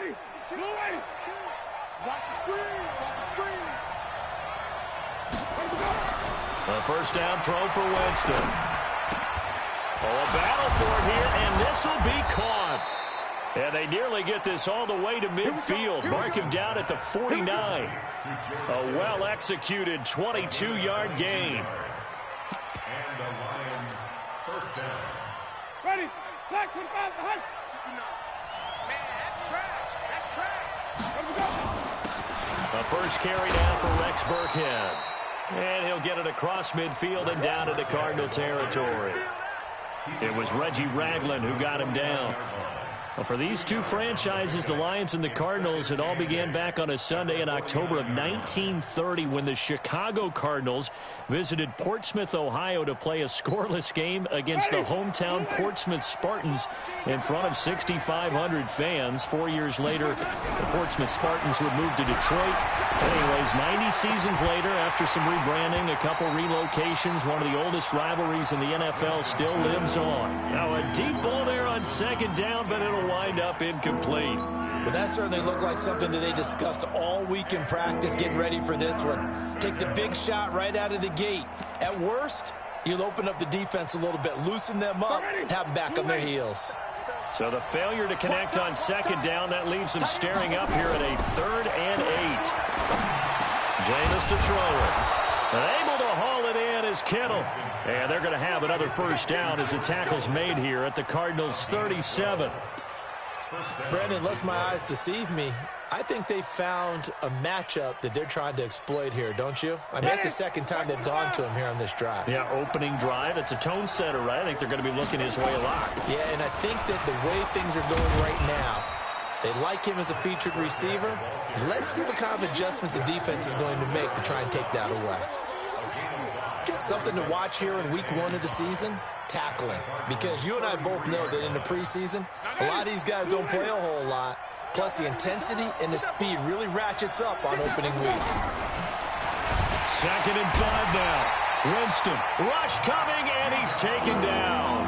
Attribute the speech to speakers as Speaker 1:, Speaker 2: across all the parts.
Speaker 1: Ready. Watch the screen.
Speaker 2: A first down throw for Winston. Oh, a battle for it here, and this will be caught. And they nearly get this all the way to midfield. Mark him down at the 49. A well-executed 22-yard gain.
Speaker 3: And the Lions first down.
Speaker 1: Ready. Track 25 behind.
Speaker 4: Man, that's trash.
Speaker 2: A first carry down for Rex Burkhead. And he'll get it across midfield and down into Cardinal territory. It was Reggie Ragland who got him down. Well, for these two franchises, the Lions and the Cardinals, it all began back on a Sunday in October of 1930 when the Chicago Cardinals visited Portsmouth, Ohio to play a scoreless game against the hometown Portsmouth Spartans in front of 6,500 fans. 4 years later, the Portsmouth Spartans would move to Detroit. Anyways, 90 seasons later, after some rebranding, a couple relocations, one of the oldest rivalries in the NFL still lives on. Now, a deep ball there on second down, but it'll wind up incomplete.
Speaker 5: But that certainly looked like something that they discussed all week in practice, getting ready for this one. Take the big shot right out of the gate. At worst, you'll open up the defense a little bit, loosen them up, have them back on their heels.
Speaker 2: So the failure to connect on second down, that leaves them staring up here at a 3rd and 8. Jameis to throw it. Able to haul it in is Kittle. And they're going to have another first down as the tackle's made here at the Cardinals' 37.
Speaker 5: Brandon, unless my eyes deceive me, I think they found a matchup that they're trying to exploit here, don't you? I mean, that's the second time they've gone to him here on this drive.
Speaker 2: Yeah, opening drive. It's a tone setter, right? I think they're going to be looking his way a lot.
Speaker 5: Yeah, and I think that the way things are going right now, they like him as a featured receiver. Let's see what kind of adjustments the defense is going to make to try and take that away. Something to watch here in week 1 of the season, tackling. Because you and I both know that in the preseason, a lot of these guys don't play a whole lot. Plus, the intensity and the speed really ratchets up on opening week.
Speaker 2: 2nd and 5 now. Winston, rush coming, and he's taken down.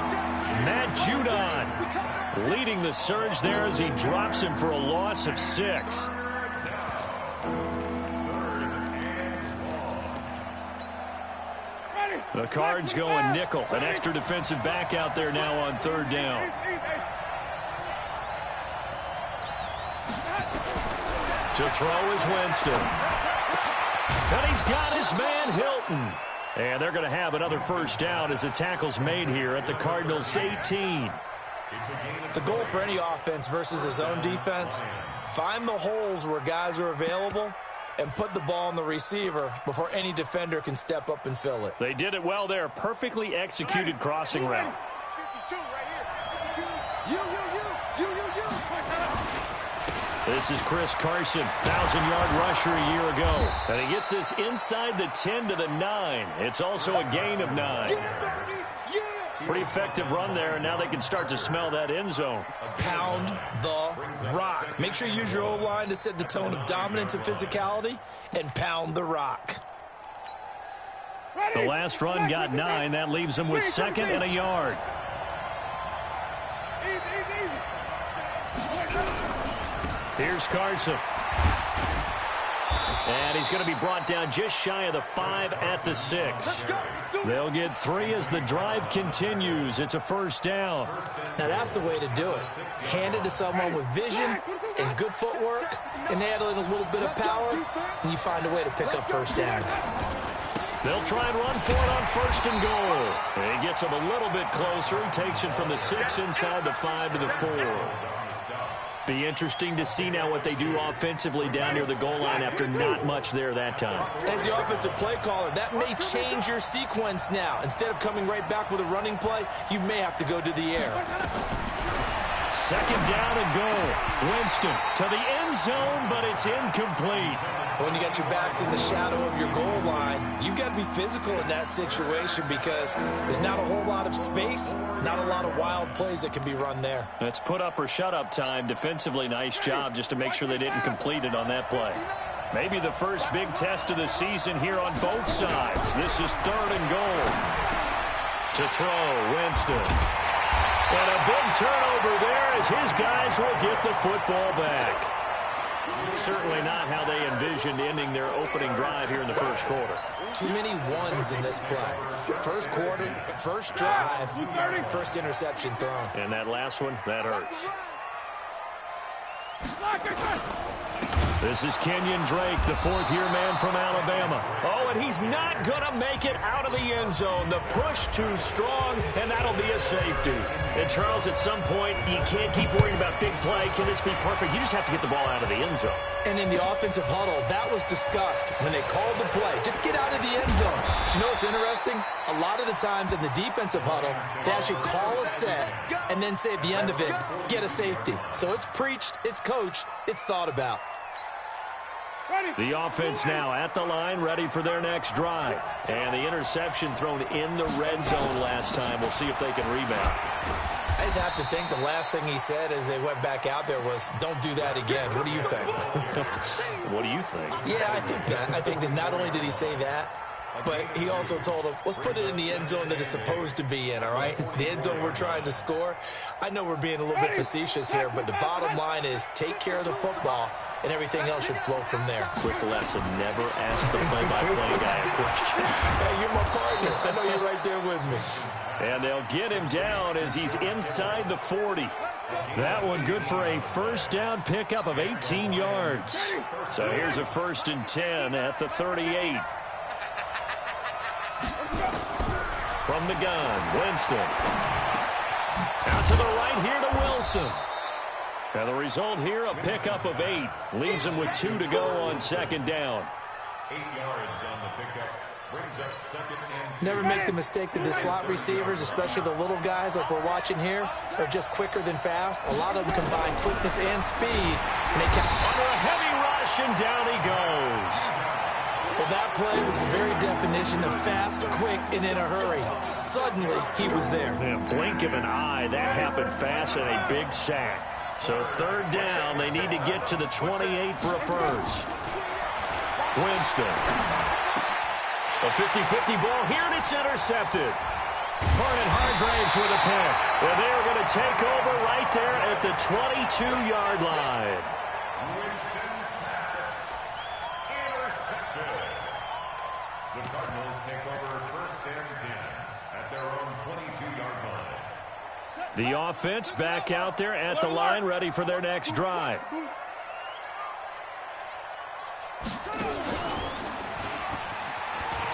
Speaker 2: Matt Judon leading the surge there as he drops him for a loss of 6. The Cards going nickel. An extra defensive back out there now on 3rd down. To throw is Winston. And he's got his man Hilton. And they're going to have another first down as the tackle's made here at the Cardinals' 18.
Speaker 5: The goal for any offense versus his own defense, find the holes where guys are available and put the ball on the receiver before any defender can step up and fill it.
Speaker 2: They did it well there. Perfectly executed crossing route. This is Chris Carson, 1,000-yard rusher a year ago. And he gets this inside the 10 to the 9. It's also a gain of 9. Pretty effective run there, and now they can start to smell that end zone.
Speaker 5: Pound the rock. Make sure you use your O-line to set the tone of dominance and physicality, and pound the rock.
Speaker 2: The last run got 9. That leaves them with 2nd and a yard. Here's Carson. And he's going to be brought down just shy of the 5 at the 6. They'll get 3 as the drive continues. It's a first down.
Speaker 5: Now that's the way to do it. Hand it to someone with vision and good footwork, and add in a little bit of power, and you find a way to pick up first downs.
Speaker 2: They'll try and run for it on 1st and goal. And he gets him a little bit closer. He takes it from the 6 inside the 5 to the 4. Be interesting to see now what they do offensively down near the goal line after not much there that time.
Speaker 5: As the offensive play caller, that may change your sequence now. Instead of coming right back with a running play, you may have to go to the air.
Speaker 2: 2nd down and goal. Winston to the end zone, but it's incomplete.
Speaker 5: When you got your backs in the shadow of your goal line, you've got to be physical in that situation because there's not a whole lot of space, not a lot of wild plays that can be run there.
Speaker 2: That's put up or shut up time. Defensively, nice job just to make sure they didn't complete it on that play. Maybe the first big test of the season here on both sides. This is 3rd and goal. To throw, Winston. And a big turnover there as his guys will get the football back. Certainly not how they envisioned ending their opening drive here in the first quarter.
Speaker 5: Too many ones in this play. First quarter, first drive, first interception thrown.
Speaker 2: And that last one, that hurts. This is Kenyon Drake, the fourth-year man from Alabama. Oh, and he's not going to make it out of the end zone. The push too strong, and that'll be a safety. And, Charles, at some point, you can't keep worrying about big play. Can this be perfect? You just have to get the ball out of the end zone.
Speaker 5: And in the offensive huddle, that was discussed when they called the play. Just get out of the end zone. But you know what's interesting? A lot of the times in the defensive huddle, they actually call a set and then say at the end of it, get a safety. So it's preached, it's coached, it's thought about.
Speaker 2: The offense now at the line, ready for their next drive. And the interception thrown in the red zone last time. We'll see if they can rebound.
Speaker 5: I just have to think the last thing he said as they went back out there was, don't do that again. What do you think?
Speaker 2: What do you think?
Speaker 5: Yeah, I think that. I think that not only did he say that, but he also told him, let's put it in the end zone that it's supposed to be in, all right? The end zone we're trying to score. I know we're being a little bit facetious here, but the bottom line is take care of the football, and everything else should flow from there.
Speaker 2: Quick lesson, never ask the play-by-play guy a question.
Speaker 5: Hey, you're my partner. I know you're right there with me.
Speaker 2: And they'll get him down as he's inside the 40. That one good for a first down pickup of 18 yards. So here's a 1st and 10 at the 38. From the gun, Winston. Out to the right here to Wilson. And the result here, a pickup of 8. Leaves him with 2 to go on 2nd down.
Speaker 3: 8 yards on the pickup. Brings up 2nd and 2.
Speaker 5: Never make the mistake that the slot receivers, especially the little guys like we're watching here, are just quicker than fast. A lot of them combine quickness and speed. And they can
Speaker 2: under a heavy rush, and down he goes.
Speaker 5: Well, that play was the very definition of fast, quick, and in a hurry. Suddenly, he was there.
Speaker 2: In a blink of an eye, that happened fast and a big sack. So 3rd down, they need to get to the 28 for a first. Winston. A 50-50 ball here, and it's intercepted. Vernon Hargraves with a pick. Well, they are going to take over right there at the 22-yard line.
Speaker 3: The Cardinals take over 1st and 10 at their own 22-yard line.
Speaker 2: The offense back out there at the line, ready for their next drive.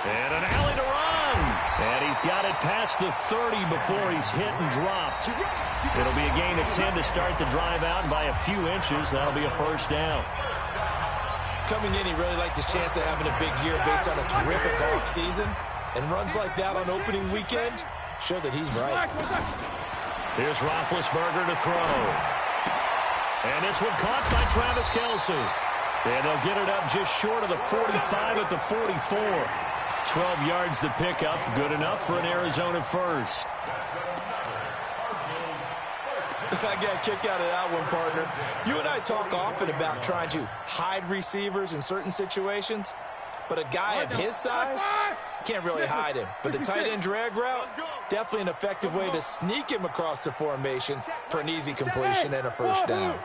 Speaker 2: And an alley to run. And he's got it past the 30 before he's hit and dropped. It'll be a gain of 10 to start the drive out, and by a few inches, that'll be a first down.
Speaker 5: Coming in, he really liked his chance of having a big year based on a terrific offseason. And runs like that on opening weekend show that he's right.
Speaker 2: Here's Roethlisberger to throw. And this one caught by Travis Kelce. And they'll get it up just short of the 45 at the 44. 12 yards to pick up. Good enough for an Arizona first.
Speaker 5: I got a kick out of that one, partner. You and I talk often about trying to hide receivers in certain situations, but a guy of his size can't really hide him. But the tight end drag route, definitely an effective way to sneak him across the formation for an easy completion and a first down.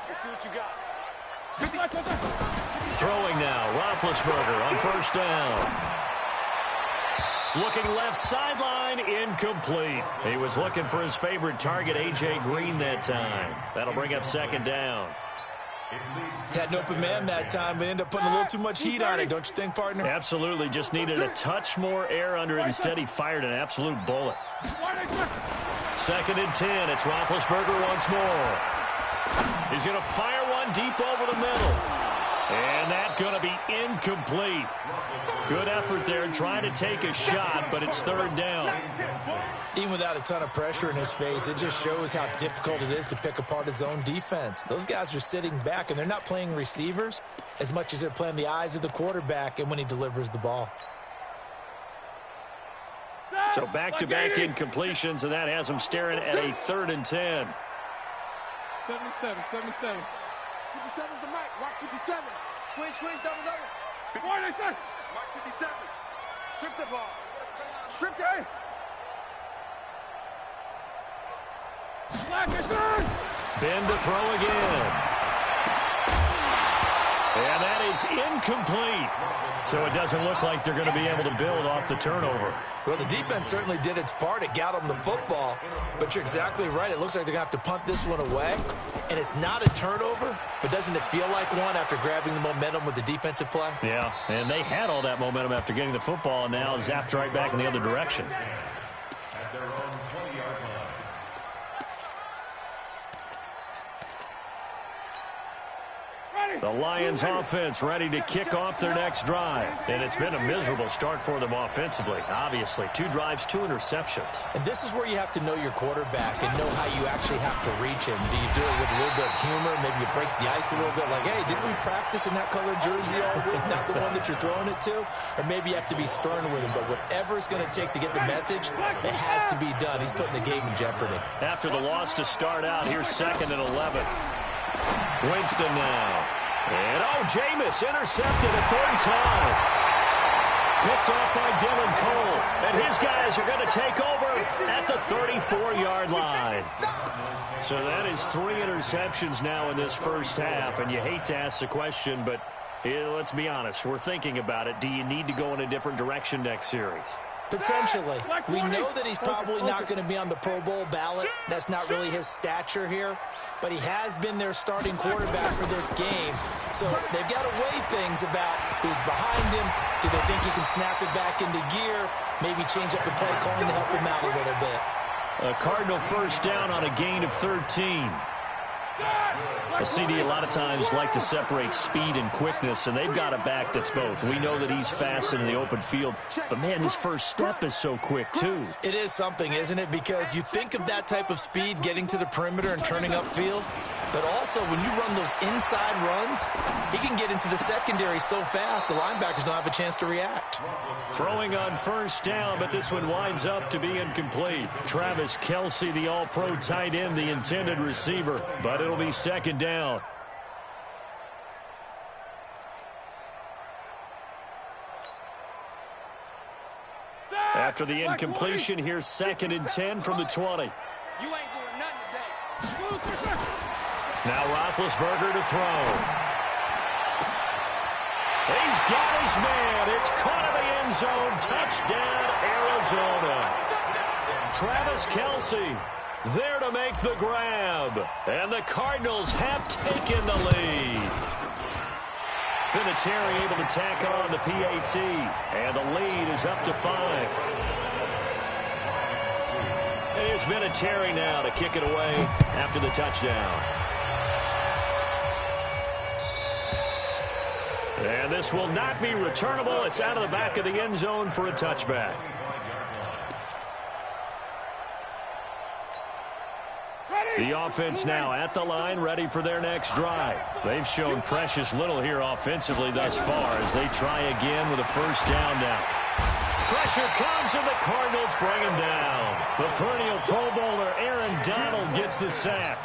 Speaker 4: Let's see what you got.
Speaker 2: Throwing now, Roethlisberger on first down. Looking left sideline, incomplete. He was looking for his favorite target, A.J. Green, that time. That'll bring up 2nd down.
Speaker 5: Had an open man that time, but ended up putting a little too much heat on it, don't you think, partner?
Speaker 2: Absolutely. Just needed a touch more air under it. Instead, he fired an absolute bullet. 2nd and 10. It's Roethlisberger once more. He's going to fire one deep over the middle. And that's going to be incomplete. Good effort there trying to take a shot, but it's 3rd down.
Speaker 5: Even without a ton of pressure in his face, it just shows how difficult it is to pick apart his own defense. Those guys are sitting back, and they're not playing receivers as much as they're playing the eyes of the quarterback and when he delivers the ball.
Speaker 2: So back-to-back incompletions, and that has him staring at a 3rd and 10.
Speaker 1: 77.
Speaker 4: 57's the mic. Mark 57. Switch, double.
Speaker 1: Mark
Speaker 4: 57. Strip the ball. Strip the.
Speaker 2: Ben to throw again. And that is incomplete. So it doesn't look like they're going to be able to build off the turnover.
Speaker 5: Well, the defense certainly did its part. It got them the football. But you're exactly right. It looks like they're going to have to punt this one away. And it's not a turnover, but doesn't it feel like one after grabbing the momentum with the defensive play?
Speaker 2: Yeah, and they had all that momentum after getting the football, and now zapped right back in the other direction.
Speaker 3: At their own 20-yard line.
Speaker 2: The Lions offense ready to kick off their next drive. And it's been a miserable start for them offensively. Obviously, 2 drives, 2 interceptions.
Speaker 5: And this is where you have to know your quarterback and know how you actually have to reach him. Do you do it with a little bit of humor? Maybe you break the ice a little bit like, hey, didn't we practice in that colored jersey all week, not the one that you're throwing it to? Or maybe you have to be stern with him. But whatever it's going to take to get the message, it has to be done. He's putting the game in jeopardy.
Speaker 2: After the loss to start out, here's 2nd and 11. Winston now. And, Jameis intercepted a 3rd time. Picked off by Dylan Cole. And his guys are going to take over at the 34-yard line. So that is 3 interceptions now in this first half. And you hate to ask the question, but let's be honest. We're thinking about it. Do you need to go in a different direction next series?
Speaker 5: Potentially. We know that he's probably not going to be on the Pro Bowl ballot. That's not really his stature here. But he has been their starting quarterback for this game. So they've got to weigh things about who's behind him. Do they think he can snap it back into gear? Maybe change up the play calling to help him out a little bit.
Speaker 2: A Cardinal first down on a gain of 13. A CD a lot of times like to separate speed and quickness, and they've got a back that's both. We know that he's fast in the open field, but, man, his first step is so quick, too.
Speaker 5: It is something, isn't it? Because you think of that type of speed getting to the perimeter and turning upfield, but also when you run those inside runs, he can get into the secondary so fast the linebackers don't have a chance to react.
Speaker 2: Throwing on first down, but this one winds up to be incomplete. Travis Kelce, the all-pro tight end, the intended receiver, but it'll be 2nd down. After the incompletion, here's 2nd and 10 from the 20.
Speaker 4: You ain't doing nothing today.
Speaker 2: Now Roethlisberger to throw. He's got his man. It's caught in the end zone. Touchdown, Arizona. Travis Kelce there to make the grab. And the Cardinals have taken the lead. Vinatieri able to tack on the PAT. And the lead is up to 5. Here's Vinatieri now to kick it away after the touchdown. And this will not be returnable. It's out of the back of the end zone for a touchback. The offense now at the line, ready for their next drive. They've shown precious little here offensively thus far as they try again with a first down now. Pressure comes and the Cardinals bring him down. The perennial Pro Bowler Aaron Donald gets the sack.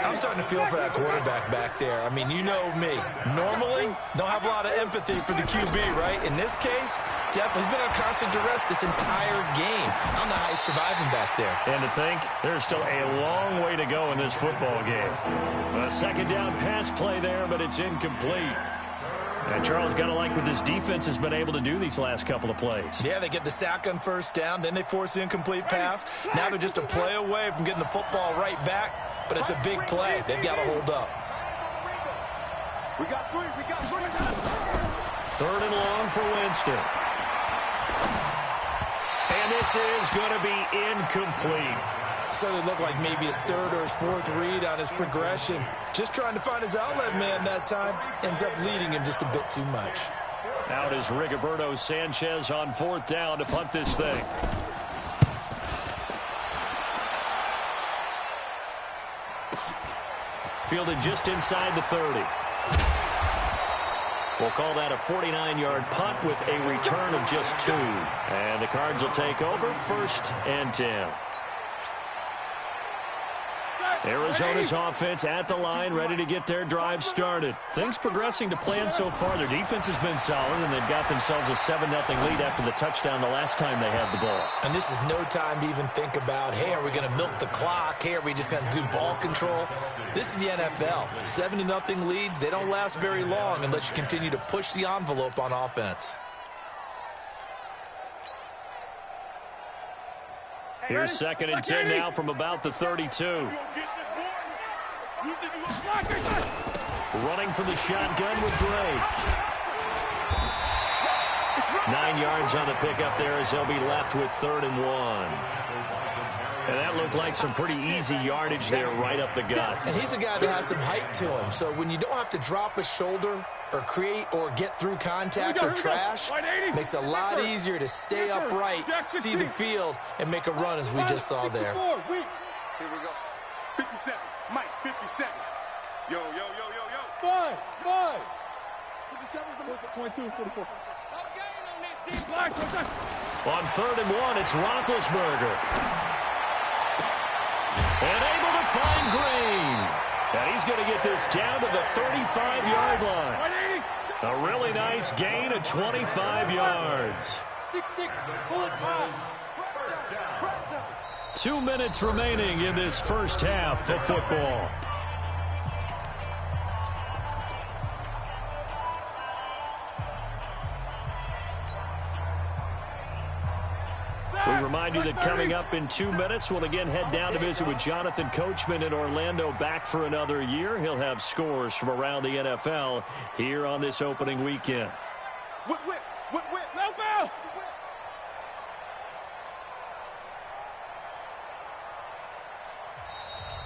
Speaker 5: I'm starting to feel for that quarterback back there. I mean, you know me. Normally, don't have a lot of empathy for the QB, right? In this case, definitely he's been on constant duress this entire game. I don't know how he's surviving back there.
Speaker 2: And to think, there's still a long way to go in this football game. A 2nd down pass play there, but it's incomplete. And Charles, got to like what this defense has been able to do these last couple of plays.
Speaker 5: Yeah, they get the sack on first down, then they force the incomplete pass. Now they're just a play away from getting the football right back, but it's a big play. They've got to hold up.
Speaker 4: We got 3.
Speaker 2: 3rd and long for Winston. And this is going to be incomplete.
Speaker 5: So it looked like maybe his 3rd or his 4th read on his progression. Just trying to find his outlet man that time. Ends up leading him just a bit too much.
Speaker 2: Out is Rigoberto Sanchez on 4th down to punt this thing. Fielded just inside the 30. We'll call that a 49-yard punt with a return of just 2. And the Cards will take over 1st and 10. Arizona's offense at the line, ready to get their drive started. Things progressing to plan so far. Their defense has been solid, and they've got themselves a 7-0 lead after the touchdown the last time they had the ball.
Speaker 5: And this is no time to even think about, hey, are we going to milk the clock? Hey, are we just going to do ball control? This is the NFL. 7-0 leads, they don't last very long unless you continue to push the envelope on offense.
Speaker 2: Here's 2nd and 10 now from about the 32. Running from the shotgun with Drake. 9 yards on the pickup there as they'll be left with 3rd and 1. And that looked like some pretty easy yardage there right up the gut.
Speaker 5: And he's a guy that has some height to him. So when you don't have to drop a shoulder or create or get through contact or trash, makes it a lot easier to stay upright, see the field, and make a run as we just saw there.
Speaker 4: Here we go. 57. Mike, 57. Yo, yo, yo, yo, yo.
Speaker 1: 5.
Speaker 4: 22, 44.
Speaker 2: On 3rd and 1, it's Roethlisberger. And able to find Green. And he's going to get this down to the 35-yard line. A really nice gain of 25 yards. 2 minutes remaining in this first half of football. We remind you that coming up in 2 minutes, we'll again head down to visit with Jonathan Coachman in Orlando, back for another year. He'll have scores from around the NFL here on this opening weekend.
Speaker 4: Whip. No foul.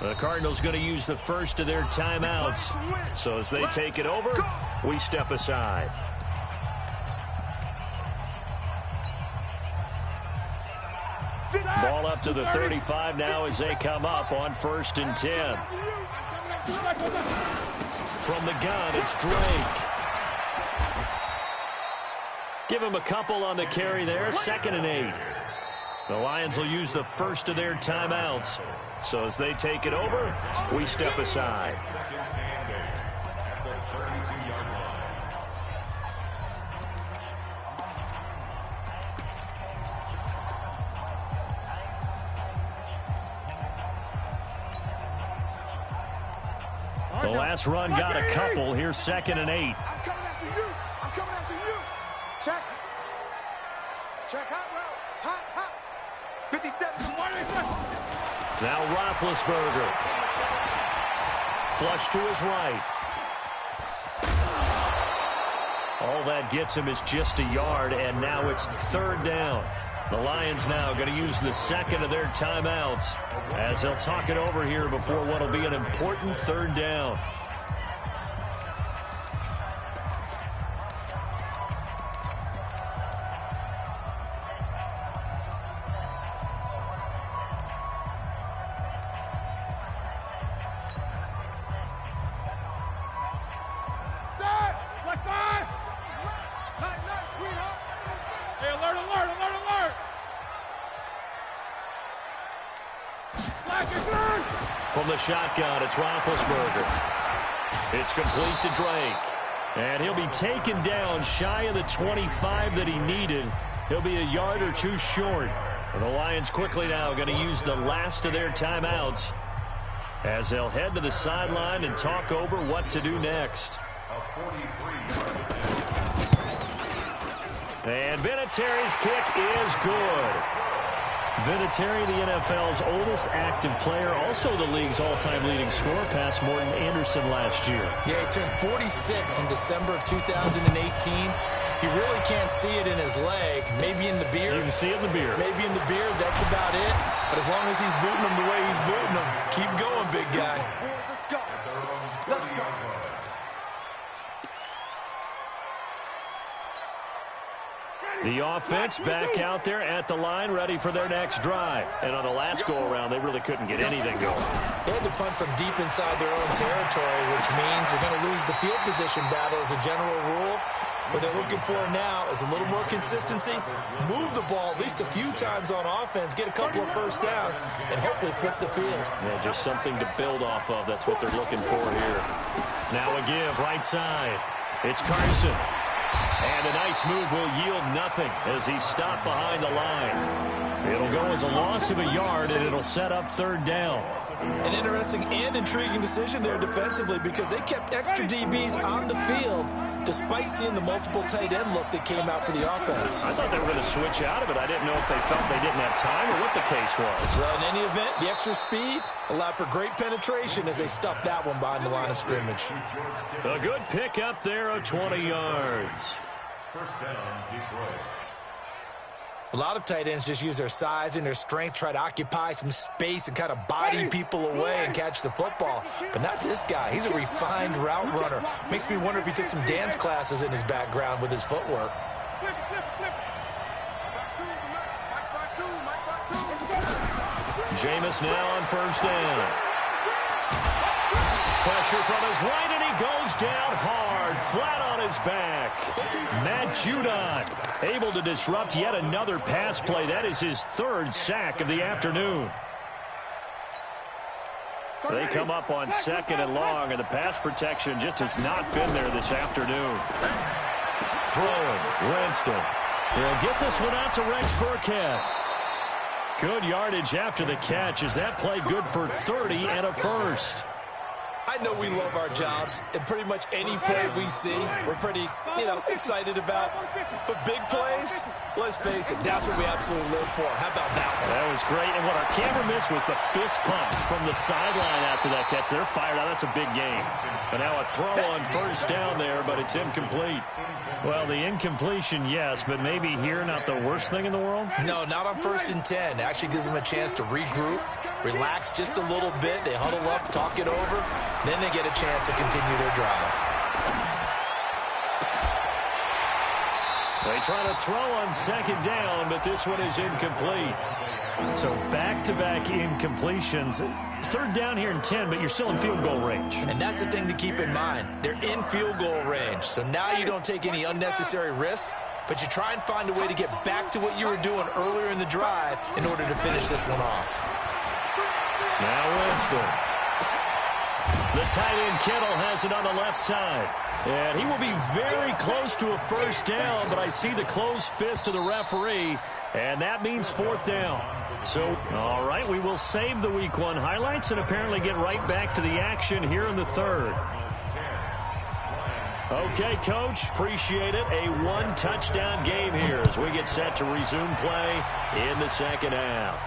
Speaker 2: The Cardinals going to use the first of their timeouts. So as they take it over, we step aside. Ball up to the 35 now as they come up on 1st and 10. From the gun, it's Drake. Give him a couple on the carry there. 2nd and 8. The Lions will use the first of their timeouts. So as they take it over, we step aside. The last run got a couple. Here's 2nd and 8.
Speaker 4: I'm coming after you. Check. Hot route. Hot. 57.
Speaker 2: Now Roethlisberger. Flush to his right. All that gets him is just a yard, and now it's 3rd down. The Lions now going to use the 2nd of their timeouts as they'll talk it over here before what will be an important 3rd down. From the shotgun, it's Roethlisberger. It's complete to Drake. And he'll be taken down shy of the 25 that he needed. He'll be a yard or two short. And the Lions quickly now going to use the last of their timeouts as they'll head to the sideline and talk over what to do next. And Vinatieri's kick is good. Vinatieri, the NFL's oldest active player, also the league's all-time leading scorer, past Morton Anderson last year.
Speaker 5: Yeah, he turned 46 in December of 2018. You really can't see it in his leg. Maybe in the beard.
Speaker 2: You can see it in the beard.
Speaker 5: Maybe in the beard. That's about it. But as long as he's booting him the way he's booting him, keep going, big guy.
Speaker 4: Let's go.
Speaker 2: The offense back out there at the line, ready for their next drive. And on the last go-around, they really couldn't get anything going.
Speaker 5: They had to punt from deep inside their own territory, which means you're going to lose the field position battle as a general rule. What they're looking for now is a little more consistency, move the ball at least a few times on offense, get a couple of first downs, and hopefully flip the field.
Speaker 2: Yeah, just something to build off of. That's what they're looking for here. Now a give, right side. It's Carson. And a nice move will yield nothing as he's stopped behind the line. It'll go as a loss of a yard, and it'll set up third down.
Speaker 5: An interesting and intriguing decision there defensively because they kept extra DBs on the field despite seeing the multiple tight end look that came out for the offense.
Speaker 2: I thought they were going to switch out of it. I didn't know if they felt they didn't have time or what the case was.
Speaker 5: Well, in any event, the extra speed allowed for great penetration as they stuffed that one behind the line of scrimmage.
Speaker 2: A good pick up there of 20 yards.
Speaker 3: First down, Detroit.
Speaker 5: A lot of tight ends just use their size and their strength, try to occupy some space and kind of body people away and catch the football. But not this guy. He's a refined route runner. Makes me wonder if he took some dance classes in his background with his footwork.
Speaker 2: Jameis now on first down. Pressure from his right, and he goes down hard, flat on his back. Matt Judon able to disrupt yet another pass play. That is his third sack of the afternoon. They come up on second and long, and the pass protection just has not been there this afternoon. Throwing, Winston. He'll get this one out to Rex Burkhead. Good yardage after the catch. Is that play good for 30 and a first?
Speaker 5: I know we love our jobs, and pretty much any play we see, we're pretty, excited about. But big plays, let's face it, that's what we absolutely live for. How about that one?
Speaker 2: That was great, and what our camera missed was the fist pumps from the sideline after that catch. They're fired out. That's a big game. But now a throw on first down there, but it's incomplete. Well, the incompletion, yes, but maybe here not the worst thing in the world?
Speaker 5: No, not on 1st and 10. It actually gives them a chance to regroup, relax just a little bit. They huddle up, talk it over. Then they get a chance to continue their drive.
Speaker 2: They try to throw on second down, but this one is incomplete. So back-to-back incompletions. Third down here in 10, but you're still in field goal range.
Speaker 5: And that's the thing to keep in mind. They're in field goal range. So now you don't take any unnecessary risks, but you try and find a way to get back to what you were doing earlier in the drive in order to finish this one off.
Speaker 2: Now Winston. The tight end Kittle has it on the left side. And he will be very close to a first down, but I see the closed fist of the referee, and that means fourth down. So, all right, we will save the Week 1 highlights and apparently get right back to the action here in the third. Okay, Coach, appreciate it. A one-touchdown game here as we get set to resume play in the second half.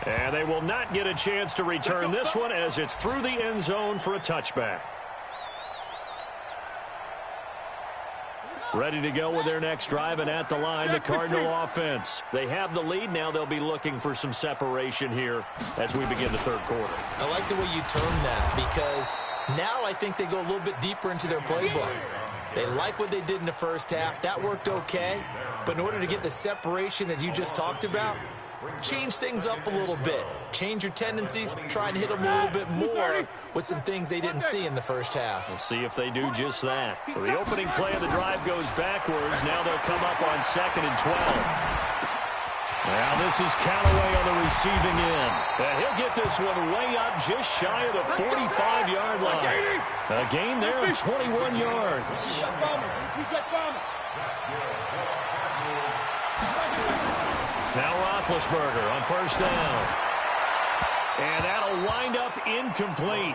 Speaker 2: And they will not get a chance to return this one as it's through the end zone for a touchback. Ready to go with their next drive, and at the line, the Cardinal offense. They have the lead. Now they'll be looking for some separation here as we begin the third quarter.
Speaker 5: I like the way you term that because now I think they go a little bit deeper into their playbook. They like what they did in the first half. That worked okay. But in order to get the separation that you just talked about, change things up a little bit. Change your tendencies. Try and hit them a little bit more with some things they didn't see in the first half.
Speaker 2: We'll see if they do just that. So the opening play of the drive goes backwards. Now they'll come up on 2nd and 12. Now this is Callaway on the receiving end. And he'll get this one way up just shy of the 45-yard line. A gain there of 21 yards. Now Roethlisberger on first down. And that'll wind up incomplete.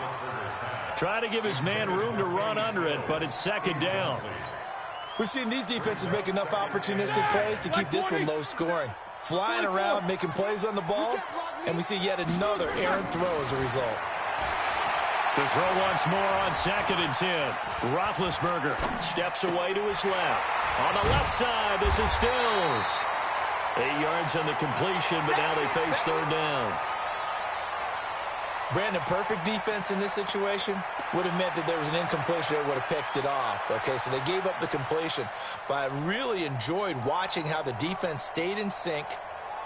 Speaker 2: Try to give his man room to run under it, but it's second down.
Speaker 5: We've seen these defenses make enough opportunistic plays to keep this one low scoring. Flying around, making plays on the ball, and we see yet another errant throw as a result.
Speaker 2: To throw once more on 2nd and 10. Roethlisberger steps away to his left. On the left side, this is Stills. 8 yards on the completion, but now they face third down.
Speaker 5: Brandon, perfect defense in this situation would have meant that there was an incompletion that would have picked it off. Okay, so they gave up the completion, but I really enjoyed watching how the defense stayed in sync,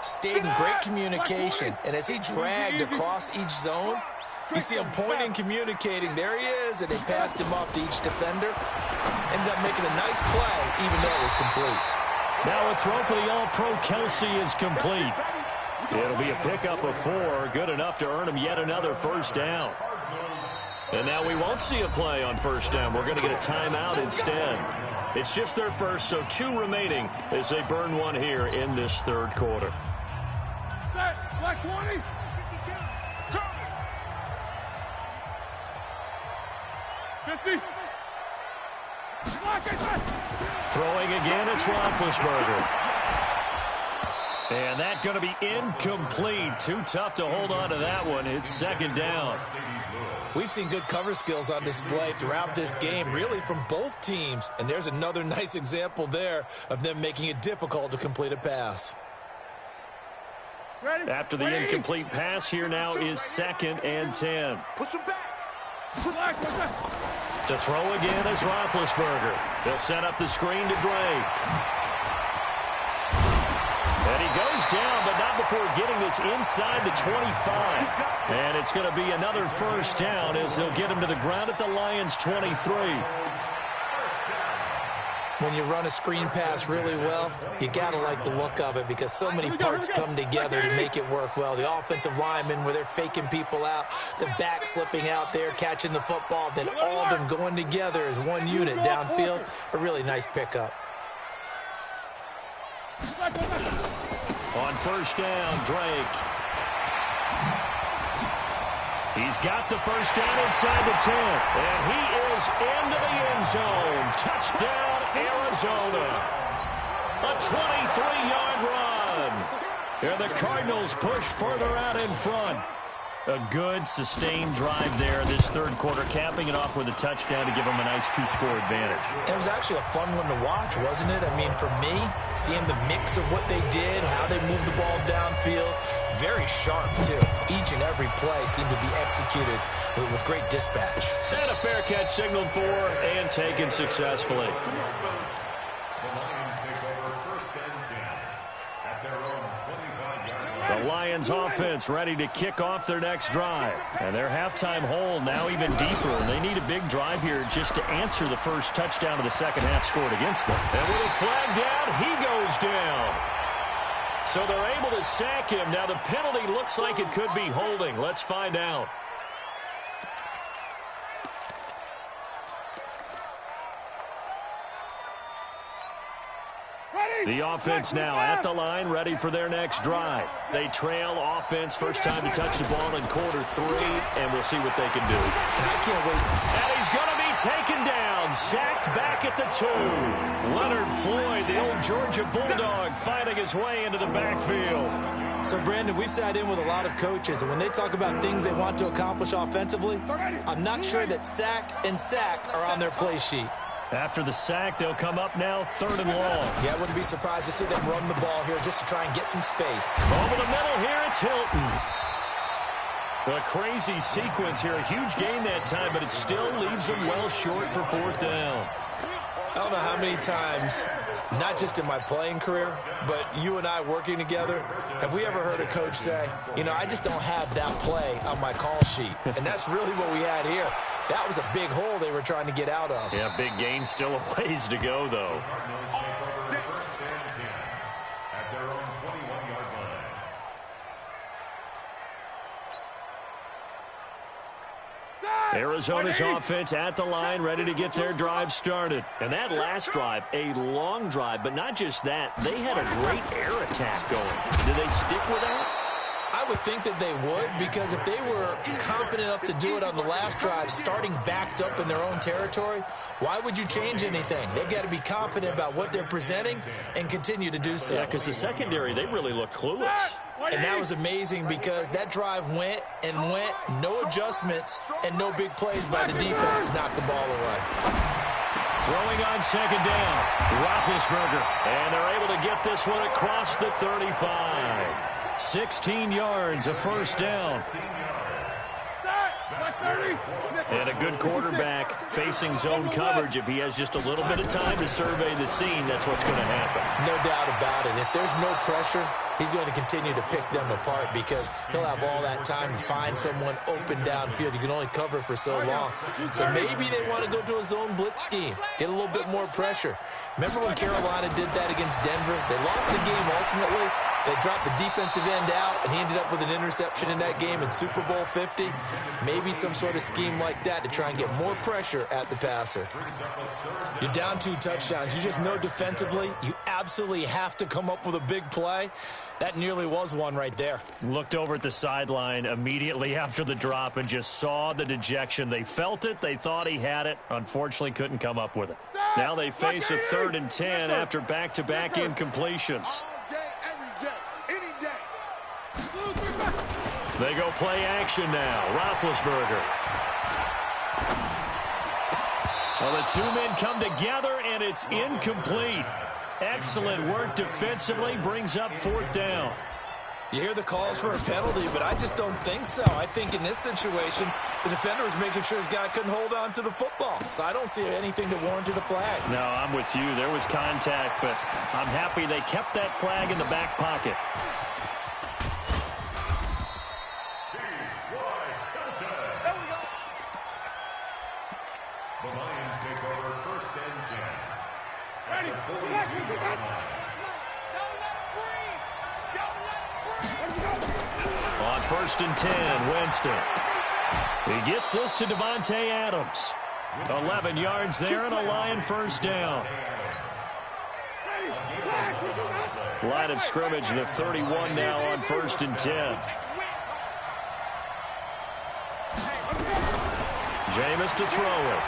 Speaker 5: stayed in great communication, and as he dragged across each zone, You see him pointing, communicating. There he is, and they passed him off to each defender. Ended up making a nice play, even though it was complete.
Speaker 2: Now a throw for the All-Pro Kelsey is complete. It'll be a pickup of 4, good enough to earn him yet another first down. And now we won't see a play on first down. We're going to get a timeout instead. It's just their first, so 2 remaining as they burn one here in this third quarter.
Speaker 1: Black 20. 50.
Speaker 2: Throwing again, it's Roethlisberger. And that's going to be incomplete. Too tough to hold on to that one. It's second down.
Speaker 5: We've seen good cover skills on display throughout this game, really from both teams. And there's another nice example there of them making it difficult to complete a pass.
Speaker 2: After the incomplete pass, here now is 2nd and 10.
Speaker 4: Push him back.
Speaker 2: To throw again is Roethlisberger. They'll set up the screen to Drake. And he goes down, but not before getting this inside the 25. And it's going to be another first down as they'll get him to the ground at the Lions' 23.
Speaker 5: When you run a screen pass really well, you got to like the look of it because so many parts come together to make it work well. The offensive linemen, where they're faking people out, the back slipping out there, catching the football, then all of them going together as one unit downfield. A really nice pickup.
Speaker 2: On first down, Drake. He's got the first down inside the 10. And he is into the end zone. Touchdown, Arizona. A 23-yard run. And the Cardinals push further out in front. A good, sustained drive there this third quarter, capping it off with a touchdown to give them a nice 2-score advantage.
Speaker 5: It was actually a fun one to watch, wasn't it? I mean, for me, seeing the mix of what they did, how they moved the ball downfield, very sharp, too. Each and every play seemed to be executed with great dispatch.
Speaker 2: And a fair catch signaled for and taken successfully. The Lions offense ready to kick off their next drive. And their halftime hole now even deeper. And they need a big drive here just to answer the first touchdown of the second half scored against them. And with a flag down, he goes down. So they're able to sack him. Now the penalty looks like it could be holding. Let's find out. The offense now at the line, ready for their next drive. They trail offense, first time to touch the ball in quarter 3, and we'll see what they can do.
Speaker 5: I can't wait.
Speaker 2: And he's going to be taken down, sacked back at the 2. Leonard Floyd, the old Georgia Bulldog, fighting his way into the backfield.
Speaker 5: So, Brandon, we sat in with a lot of coaches, and when they talk about things they want to accomplish offensively, I'm not sure that sack and sack are on their play sheet.
Speaker 2: After the sack, they'll come up now 3rd and long.
Speaker 5: Yeah, I wouldn't be surprised to see them run the ball here just to try and get some space.
Speaker 2: Over the middle here, it's Hilton. A crazy sequence here. A huge gain that time, but it still leaves them well short for 4th down.
Speaker 5: I don't know how many times, not just in my playing career, but you and I working together, have we ever heard a coach say, you know, I just don't have that play on my call sheet. And that's really what we had here. That was a big hole they were trying to get out of.
Speaker 2: Yeah, big gain, still a ways to go, though. Arizona's offense at the line, ready to get their drive started. And that last drive, a long drive, but not just that. They had a great air attack going. Did they stick with that?
Speaker 5: I would think that they would, because if they were confident enough to do it on the last drive, starting backed up in their own territory, why would you change anything? They've got to be confident about what they're presenting and continue to do so.
Speaker 2: Yeah, because the secondary, they really looked clueless.
Speaker 5: And that was amazing because that drive went and went, no adjustments, and no big plays by the defense to knock the ball away.
Speaker 2: Throwing on second down, Roethlisberger. And they're able to get this one across the 35. 16 yards, a first down. And a good quarterback facing zone coverage. If he has just a little bit of time to survey the scene, that's what's going to happen.
Speaker 5: No doubt about it. If there's no pressure, he's going to continue to pick them apart because he'll have all that time to find someone open downfield. You can only cover for so long. So maybe they want to go to a zone blitz scheme, get a little bit more pressure. Remember when Carolina did that against Denver? They lost the game ultimately. They dropped the defensive end out, and he ended up with an interception in that game in Super Bowl 50. Maybe some sort of scheme like that to try and get more pressure at the passer. You're down 2 touchdowns. You just know defensively you absolutely have to come up with a big play. That nearly was one right there.
Speaker 2: Looked over at the sideline immediately after the drop and just saw the dejection. They felt it. They thought he had it. Unfortunately, couldn't come up with it. Now they face a 3rd and 10 after back-to-back incompletions. They go play action now. Roethlisberger. Well, the 2 men come together, and it's incomplete. Excellent work defensively. Brings up 4th down.
Speaker 5: You hear the calls for a penalty, but I just don't think so. I think in this situation, the defender was making sure his guy couldn't hold on to the football. So I don't see anything that warranted a flag.
Speaker 2: No, I'm with you. There was contact, but I'm happy they kept that flag in the back pocket.
Speaker 3: The Lions take over 1st and 10.
Speaker 1: Ready.
Speaker 2: On 1st and 10, Winston. He gets this to Davante Adams. 11 yards there and a Lion 1st down. Line of scrimmage, the 31 now on 1st and 10. Jameis to throw it.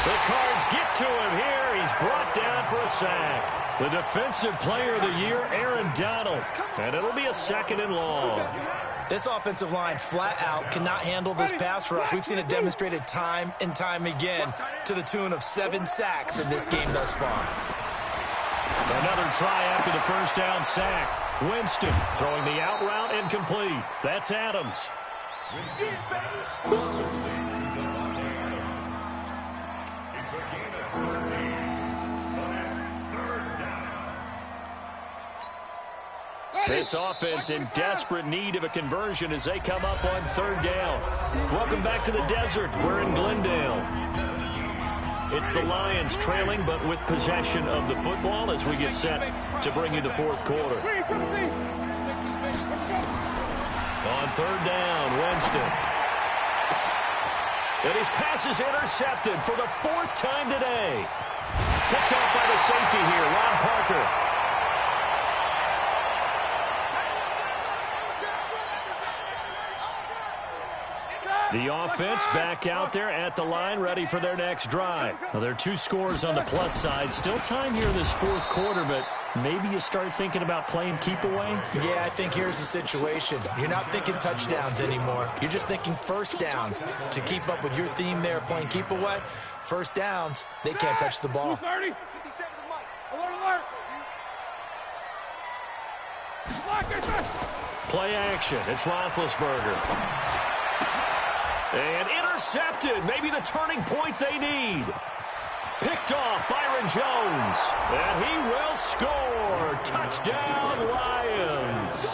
Speaker 2: The Cards get to him here. He's brought down for a sack. The Defensive Player of the Year, Aaron Donald. And it'll be a 2nd and long.
Speaker 5: This offensive line flat out cannot handle this pass rush. We've seen it demonstrated time and time again to the tune of 7 sacks in this game thus far.
Speaker 2: Another try after the 1st down sack. Winston throwing the out route incomplete. That's Adams. This offense in desperate need of a conversion as they come up on 3rd down. Welcome back to the desert. We're in Glendale. It's the Lions trailing, but with possession of the football as we get set to bring you the 4th quarter. On 3rd down, Winston. And his pass is intercepted for the 4th time today. Picked off by the safety here, Ron Parker. The offense back out there at the line, ready for their next drive. Well, there are 2 scores on the plus side. Still time here in this 4th quarter, but maybe you start thinking about playing keep away?
Speaker 5: Yeah, I think here's the situation. You're not thinking touchdowns anymore. You're just thinking 1st downs. To keep up with your theme there, playing keep away, 1st downs, they can't touch the ball.
Speaker 1: 30. Alert.
Speaker 2: Play action. It's Roethlisberger. And intercepted. Maybe the turning point they need. Picked off Byron Jones. And he will score. Touchdown, Lions.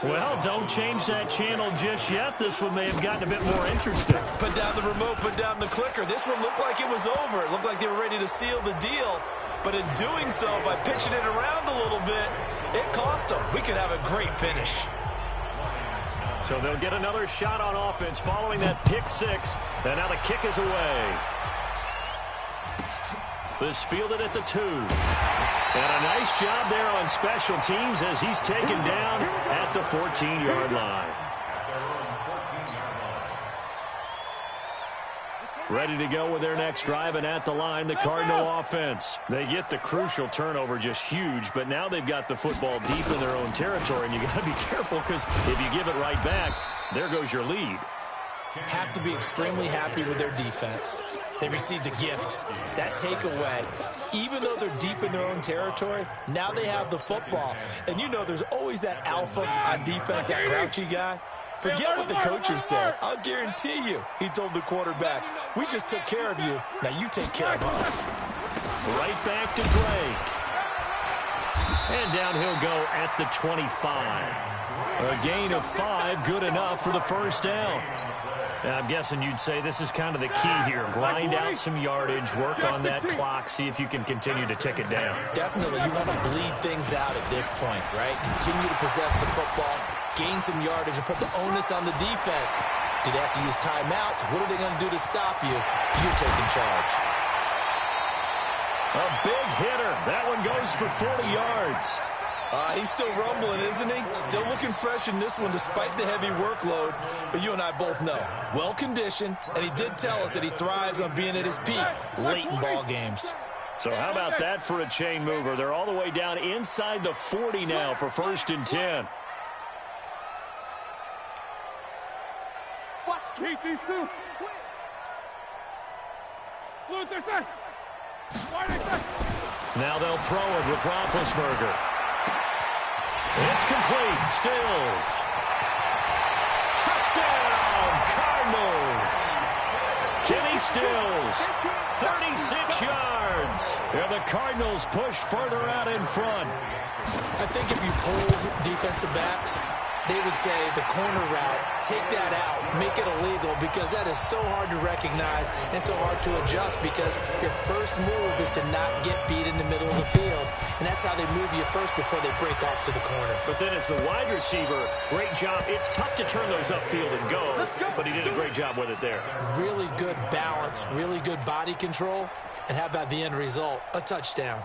Speaker 2: Well, don't change that channel just yet. This one may have gotten a bit more interesting.
Speaker 5: Put down the remote, put down the clicker. This one looked like it was over. It looked like they were ready to seal the deal. But in doing so, by pitching it around a little bit, it cost them. We could have a great finish.
Speaker 2: So they'll get another shot on offense following that pick 6. And now the kick is away. This fielded at the 2. And a nice job there on special teams as he's taken down at the 14-yard line. Ready to go with their next drive, and at the line, the Cardinal offense. They get the crucial turnover, just huge, but now they've got the football deep in their own territory, and you got to be careful because if you give it right back, there goes your lead.
Speaker 5: Have to be extremely happy with their defense. They received a gift. That takeaway, even though they're deep in their own territory, now they have the football. And you know there's always that alpha on defense, that grouchy guy. Forget what the coaches said. I'll guarantee you, he told the quarterback, we just took care of you. Now you take care of us.
Speaker 2: Right back to Drake. And down he'll go at the 25. A gain of 5, good enough for the first down. Now, I'm guessing you'd say this is kind of the key here. Grind out some yardage, work on that clock, see if you can continue to tick it down.
Speaker 5: Definitely, you want to bleed things out at this point, right? Continue to possess the football, gain some yardage, and put the onus on the defense. Do they have to use timeouts? What are they going to do to stop you? You're taking charge.
Speaker 2: A big hitter. That one goes for 40 yards.
Speaker 5: He's still rumbling, isn't he? Still looking fresh in this one despite the heavy workload. But you and I both know, well-conditioned, and he did tell us that he thrives on being at his peak late in ball games.
Speaker 2: So how about that for a chain mover? They're all the way down inside the 40 now for 1st and 10.
Speaker 1: Keep these two. Look, they're set. Why are they set?
Speaker 2: Now they'll throw it with Roethlisberger. It's complete. Stills. Touchdown, Cardinals. Kenny Stills, 36 yards. And the Cardinals push further out in front.
Speaker 5: I think if you polled defensive backs, they would say the corner route, take that out, make it illegal, because that is so hard to recognize and so hard to adjust, because your first move is to not get beat in the middle of the field. And that's how they move you first before they break off to the corner.
Speaker 2: But then as the wide receiver, great job. It's tough to turn those upfield and go, but he did a great job with it there.
Speaker 5: Really good balance, really good body control. And how about the end result? A touchdown.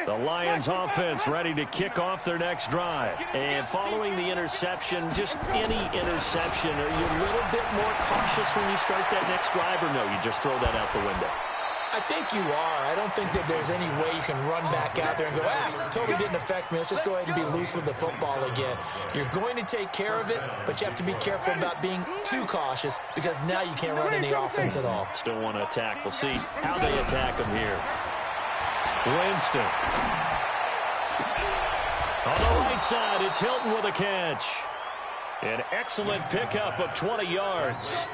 Speaker 2: The Lions offense ready to kick off their next drive. And following the interception, just any interception, are you a little bit more cautious when you start that next drive, or no, you just throw that out the window?
Speaker 5: I think you are. I don't think that there's any way you can run back out there and go, totally didn't affect me. Let's just go ahead and be loose with the football again. You're going to take care of it, but you have to be careful about being too cautious, because now you can't run any offense at all.
Speaker 2: Still want to attack. We'll see how they attack them here. Winston. On the right side, it's Hilton with a catch. An excellent pickup of 20 yards.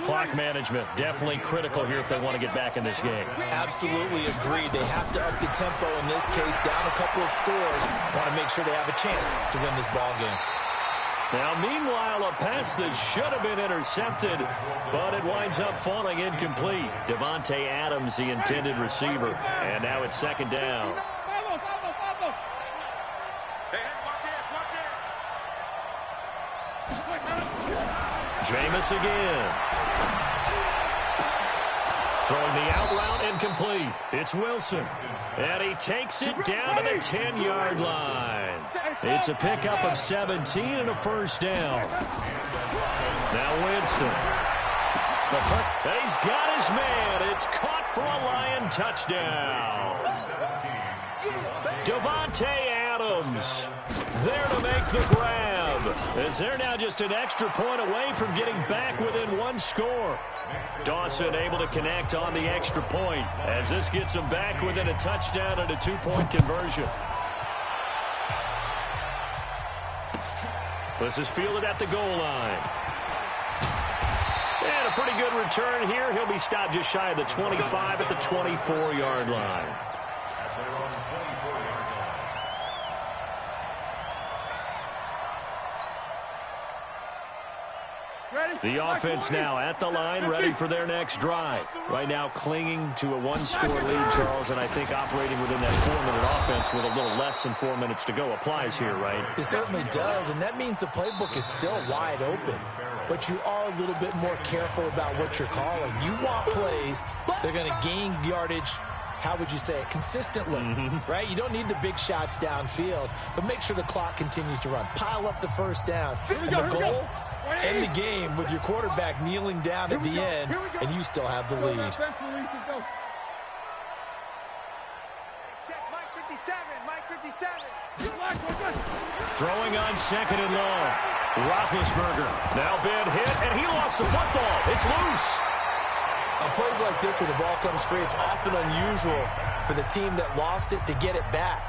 Speaker 2: Clock management, definitely critical here if they want to get back in this game.
Speaker 5: Absolutely agreed. They have to up the tempo in this case, down a couple of scores. Want to make sure they have a chance to win this ball game.
Speaker 2: Now, meanwhile, a pass that should have been intercepted, but it winds up falling incomplete. Davante Adams, the intended receiver. And now it's 2nd down. Jameis again. Throwing the out route incomplete. It's Wilson. And he takes it down to the 10-yard line. It's a pickup of 17 and a 1st down. Now Winston. And he's got his man. It's caught for a Lion touchdown. Davante Adams there to make the grab, as they're now just an extra point away from getting back within 1 score. Dawson able to connect on the extra point, as this gets them back within a touchdown and a 2-point conversion. This is fielded at the goal line. And a pretty good return here. He'll be stopped just shy of the 25 at the 24-yard line. The offense now at the line, ready for their next drive. Right now clinging to a 1-score lead, Charles, and I think operating within that 4-minute offense with a little less than 4 minutes to go applies here, right?
Speaker 5: It certainly does, and that means the playbook is still wide open. But you are a little bit more careful about what you're calling. You want plays that are going to gain yardage, how would you say it, consistently, right? You don't need the big shots downfield, but make sure the clock continues to run. Pile up the first downs. And the goal, end the game with your quarterback kneeling down at the end, and you still have the lead.
Speaker 1: Check Mike 57, Mike 57.
Speaker 2: Throwing on 2nd and long. Roethlisberger now been hit, and he lost the football. It's loose.
Speaker 5: On plays like this where the ball comes free, it's often unusual for the team that lost it to get it back.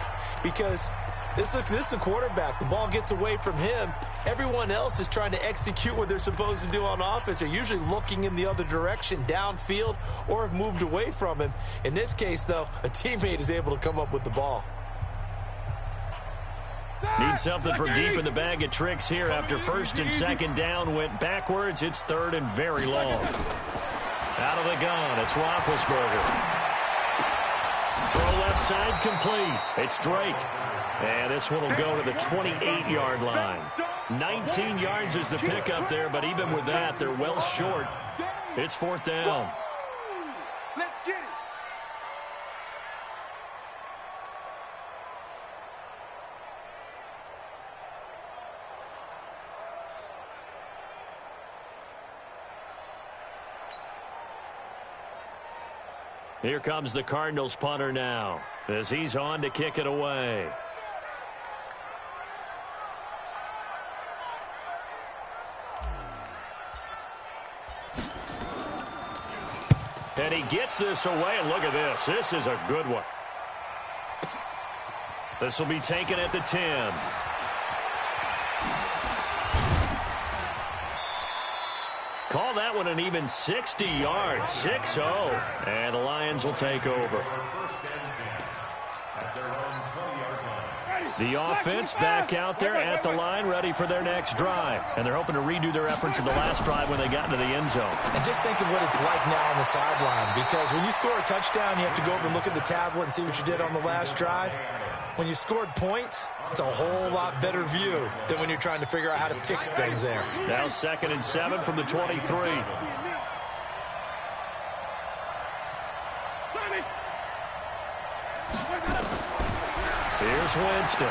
Speaker 5: because this is a quarterback. The ball gets away from him. Everyone else is trying to execute what they're supposed to do on offense. They're usually looking in the other direction, downfield, or have moved away from him. In this case, though, a teammate is able to come up with the ball.
Speaker 2: Need something from deep in the bag of tricks here after first and second down went backwards. It's third and very long. Out of the gun, it's Roethlisberger. Throw left side complete. It's Drake. And this one will go to the 28-yard line. 19 yards is the pickup there, but even with that, they're well short. It's fourth down.
Speaker 4: Let's get it.
Speaker 2: Here comes the Cardinals punter now as he's on to kick it away. And he gets this away, and look at this. This is a good one. This will be taken at the 10. Call that one an even 60 yards, 6-0. And the Lions will take over. The offense back out there at the line, ready for their next drive. And they're hoping to redo their efforts in the last drive when they got into the end zone.
Speaker 5: And just think of what it's like now on the sideline, because when you score a touchdown, you have to go over and look at the tablet and see what you did on the last drive. When you scored points, it's a whole lot better view than when you're trying to figure out how to fix things there.
Speaker 2: Now 2nd and 7 from the 23. Here's Winston.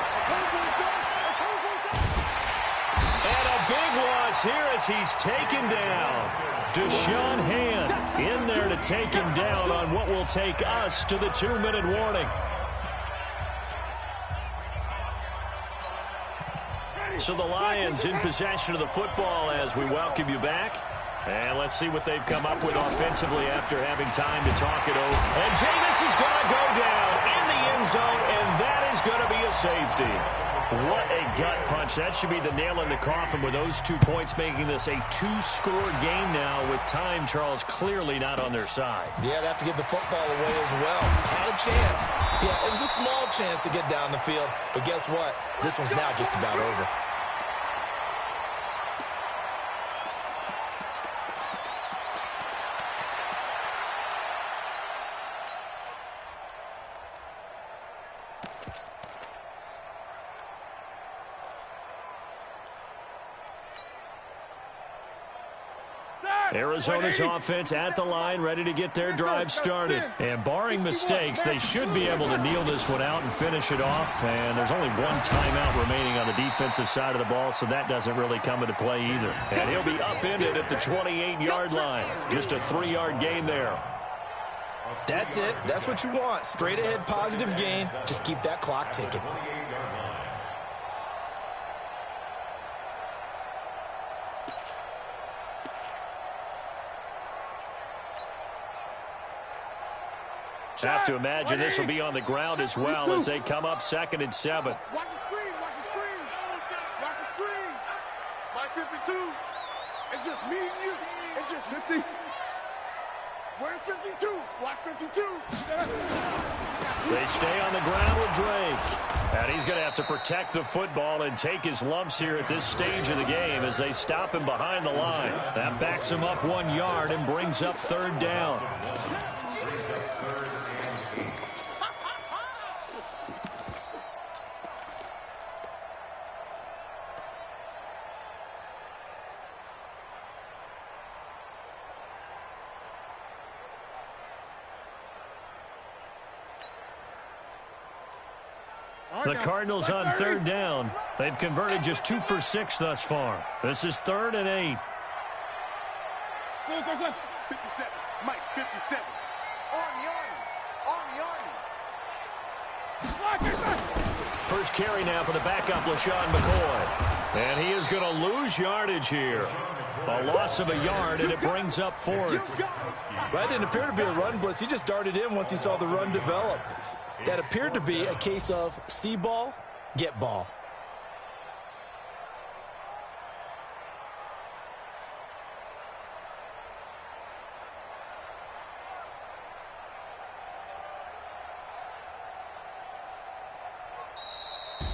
Speaker 2: And a big loss here as he's taken down. Deshaun Hand in there to take him down on what will take us to the 2-minute warning. So the Lions in possession of the football as we welcome you back. And let's see what they've come up with offensively after having time to talk it over. And Jameis is going to go down in the end zone, and that is going to be a safety. What a gut punch. That should be the nail in the coffin with those 2 points, making this a 2-score game now with time, Charles, clearly not on their side.
Speaker 5: Yeah, they have to give the football away as well. Had a chance. Yeah, it was a small chance to get down the field, but guess what? This one's now just about over.
Speaker 2: Arizona's offense at the line, ready to get their drive started. And barring mistakes, they should be able to kneel this one out and finish it off. And there's only one timeout remaining on the defensive side of the ball, so that doesn't really come into play either. And he'll be upended at the 28-yard line. Just a 3-yard gain there.
Speaker 5: That's it. That's what you want. Straight ahead positive gain. Just keep that clock ticking.
Speaker 2: Have to imagine this will be on the ground as well as they come up 2nd and 7.
Speaker 1: Watch the screen, watch the screen. Watch the screen. Mike 52. It's just me and you. It's just 50. Where's 52? Watch 52.
Speaker 2: They stay on the ground with Drake. And he's going to have to protect the football and take his lumps here at this stage of the game as they stop him behind the line. That backs him up 1 yard and brings up 3rd down. The Cardinals on 3rd down. They've converted just 2 for 6 thus far. This is 3rd and 8.
Speaker 4: 57. Mike, 57.
Speaker 2: First carry now for the backup, LaShawn McCoy. And he is going to lose yardage here. A loss of a yard, and it brings up 4th.
Speaker 5: That didn't appear to be a run blitz. He just darted in once he saw the run develop. that appeared to be a case of see ball, get ball.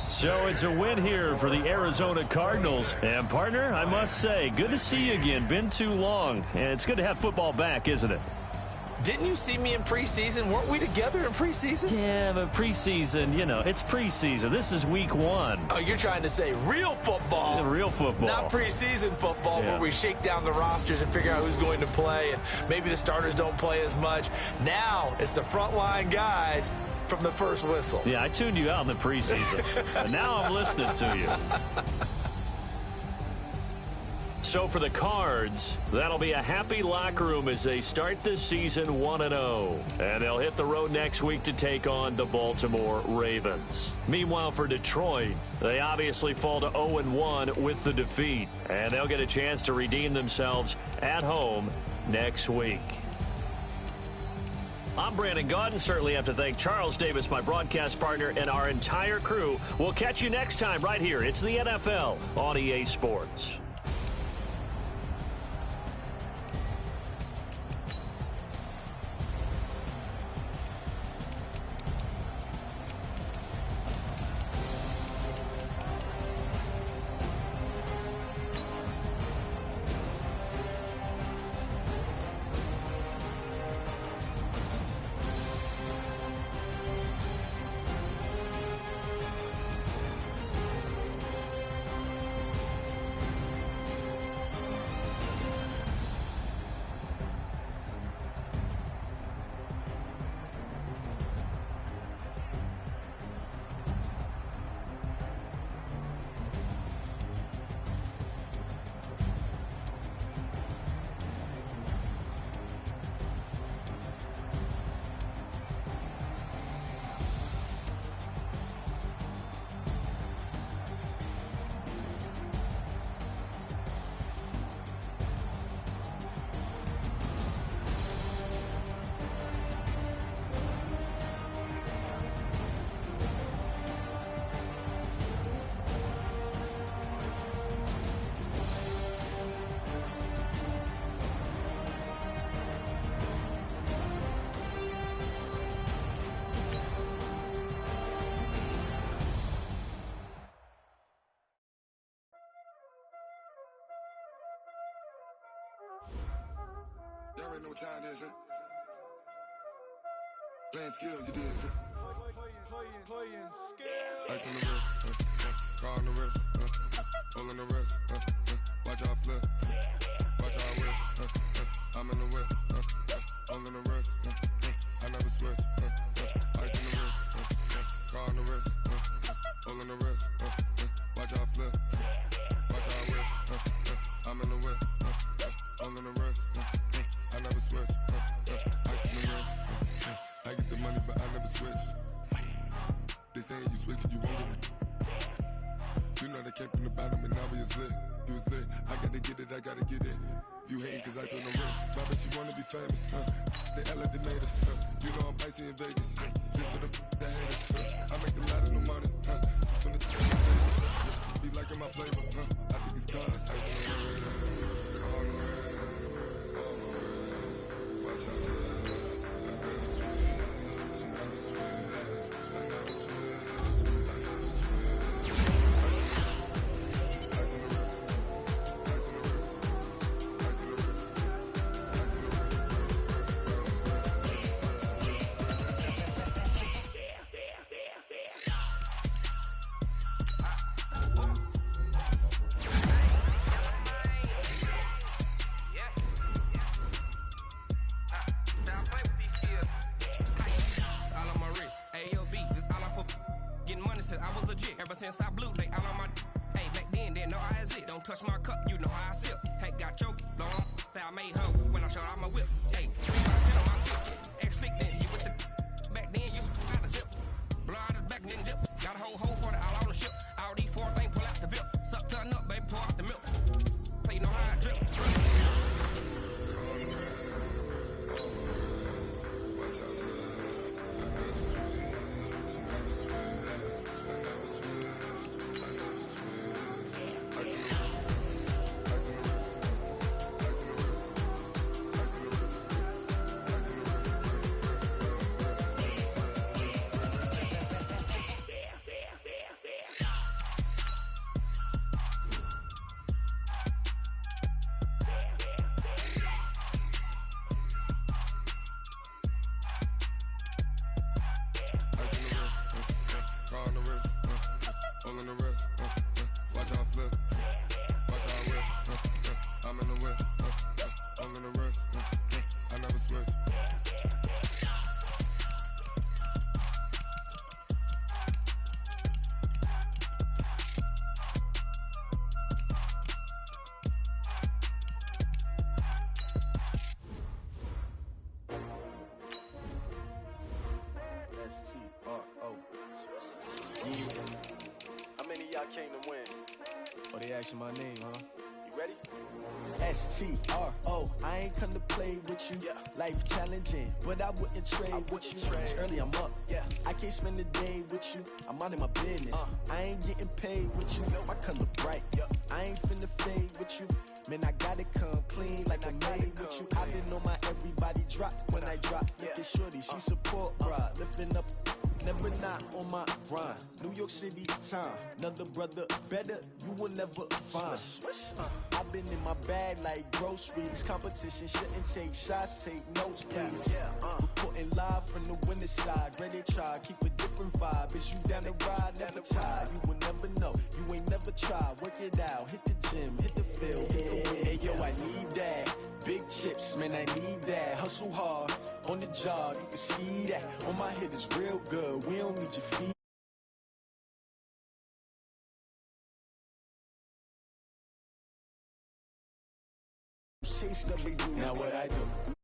Speaker 2: So it's a win here for the Arizona Cardinals. And, partner, I must say, good to see you again. Been too long. And it's good to have football back, isn't it?
Speaker 5: Didn't you see me in preseason? Weren't we together in preseason?
Speaker 2: Yeah, but preseason, it's preseason. This is week 1.
Speaker 5: Oh, you're trying to say real football.
Speaker 2: Real football.
Speaker 5: Not preseason football where we shake down the rosters and figure out who's going to play, and maybe the starters don't play as much. Now it's the frontline guys from the first whistle.
Speaker 2: Yeah, I tuned you out in the preseason. And now I'm listening to you. So for the Cards, that'll be a happy locker room as they start this season 1-0. And they'll hit the road next week to take on the Baltimore Ravens. Meanwhile, for Detroit, they obviously fall to 0-1 with the defeat. And they'll get a chance to redeem themselves at home next week. I'm Brandon Gaudin. Certainly have to thank Charles Davis, my broadcast partner, and our entire crew. We'll catch you next time right here. It's the NFL on EA Sports.
Speaker 1: Y'all already know what time it is, huh? Playing skills, you did, huh? Playing skills. Ice on the wrist, car on the wrist, hole in the wrist, watch out flip, watch out whip, I'm in the whip, hole in the wrist, I never switch, ice on the wrist, car on the wrist, hole in the wrist, watch out flip, watch out whip, I'm in the whip, hole in the wrist, I never switch, ice on the wrist, I get the money but I never switch. They saying you switch 'cause you won't get it. You know they came from the bottom and now we is lit. You was lit, I gotta get it, I gotta get it. You hating 'cause ice on the wrist. My bitch, you wanna be famous, They act like they made us, You know I'm icy in Vegas, This for the that hate us, I make a lot of new money, When the say this, be liking my flavor, I think it's cause ice on the wrist, on the wrist, on the wrist. Watch out, I never switch, I never switch.
Speaker 6: Since I blew, they all on my hey, back then, didn't know I exist. Don't touch my cup, you know how I sip. Hey, got choked, long, that I made her when I showed out my whip. Hey, 510 on my whip. Ex-slick, then you with the back then, you out the zip. Blow out his back, then dip. Got a whole hole for the all on the ship. All these 4 things, pull out the VIP. Suck, turn up, baby, pour out the milk. So you know how I drip. Watch out,
Speaker 1: all in the wrist. Watch how I flip. Watch how I whip. I'm in the whip. All in the wrist. I never switch.
Speaker 7: S-T-R-O. Yeah. How many of y'all came to win? Oh, they asking my name, huh? You ready? S-T-R-O. I ain't come to play with you. Yeah. Life challenging, but I wouldn't trade with you. It's early, I'm up. Yeah. I can't spend the day with you. I'm minding my business. I ain't getting paid with you. My color bright. I ain't finna fade with you. Man, I gotta come clean like I made with you. I been on my everybody drop when I drop. Look at shorty, she support bra. Lifting up, never not on my grind. New York City time, another brother better, you will never find. I've been in my bag like groceries. Competition shouldn't take shots, take notes, please. Reporting live from the winter side. Ready to try, keep a different vibe. Is you down the ride, never tired. You will never know, you ain't never tried. Work it out, hit the gym, hit the field, hit the wind. Hey yo, I need that. Big chips, man, I need that. Hustle hard, on the job, you can see that. On my head is real good, we don't need your feet. Now what I do?